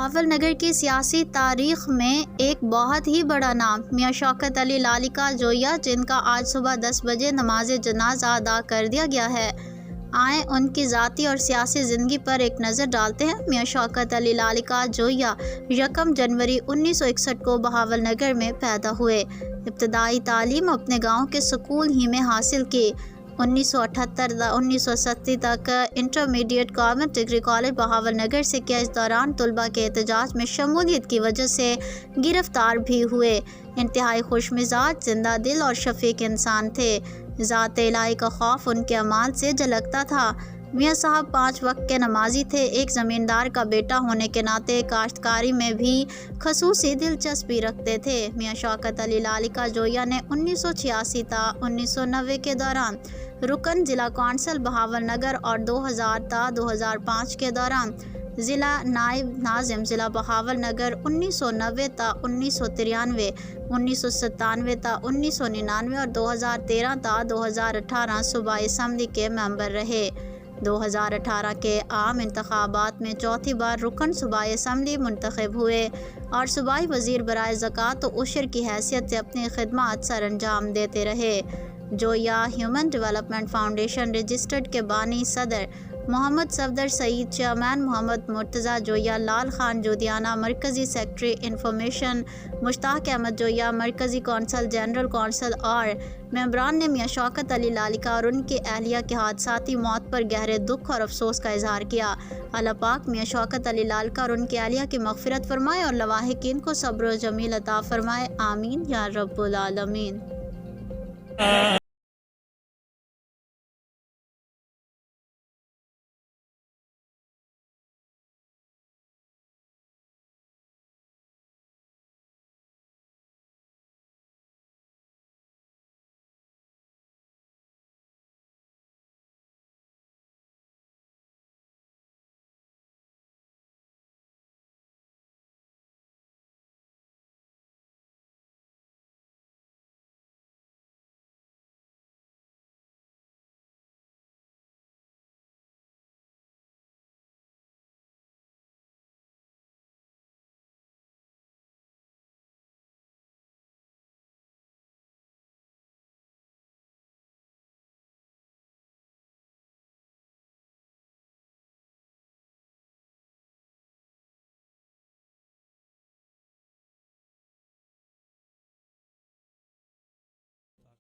बहावलनगर की सियासी तारीख में एक बहुत ही बड़ा नाम मियां शौकत अली लालिका जोया, जिनका आज सुबह 10 बजे नमाज जनाजा अदा कर दिया गया है। आए उनकी ज़ाती और सियासी ज़िंदगी पर एक नज़र डालते हैं। मियां शौकत अली लालिका जोया 1 जनवरी 1961 को बहावलनगर में पैदा हुए। इब्तदाई तालीम अपने गाँव के स्कूल ही में हासिल की। 1978-1980 तक intermediate government degree college Bahawalnagar से किया। इस दौरान तलबा के एहतजाज में शमूलियत की वजह से गिरफ्तार भी हुए। इंतहाई खुशमिजाज, जिंदा दिल और शफीक इंसान थे। ज़ात इलाही का खौफ उनके अमाल से झलकता था। मियाँ साहब 5 वक्त के नमाजी थे। एक ज़मींदार का बेटा होने के नाते काश्तकारी में भी खसूसी दिलचस्पी रखते थे। मियाँ शौकत अली लालिका जोया ने 1986 ता 1990 के दौरान रुकन ज़िला कौंसल बहावलनगर और 2000 ता 2005 के दौरान ज़िला नायब नाज़िम ज़िला बहावलनगर 1990 ता 1993, 1997 ता 1999 और 2013 ता 2018 सूबाई असम्बली के मेंबर रहे। 2018 के आम इंतखाबात में चौथी बार रुकन सूबाई असम्बली मुंतखब हुए और सूबाई वज़ीर बराए ज़कात व उशर की हैसियत से अपनी खिदमत सर अंजाम देते रहे। Zoya human development foundation registered के बानी सदर मोहम्मद सफदर सईद, चेयरमैन मोहम्मद मुर्तज़ा जोया, लाल खान जोदियाना मरकज़ी सेक्रेटरी इंफॉर्मेशन, मुश्ताक अहमद जोया मरकज़ी कौंसल, जनरल कौंसल और मेंबरान ने मियाँ शौकत अली लालिका और उनकी अहलिया के हादसाती मौत पर गहरे दुख और अफसोस का इजहार किया। अल्लाह पाक मियाँ शौकत अली लालिका और उनकी अहलिया की मग़फ़िरत फरमाए और लवाहिकीन को सब्र व जमील अता फरमाए। आमीन या रब्बुल आलमीन।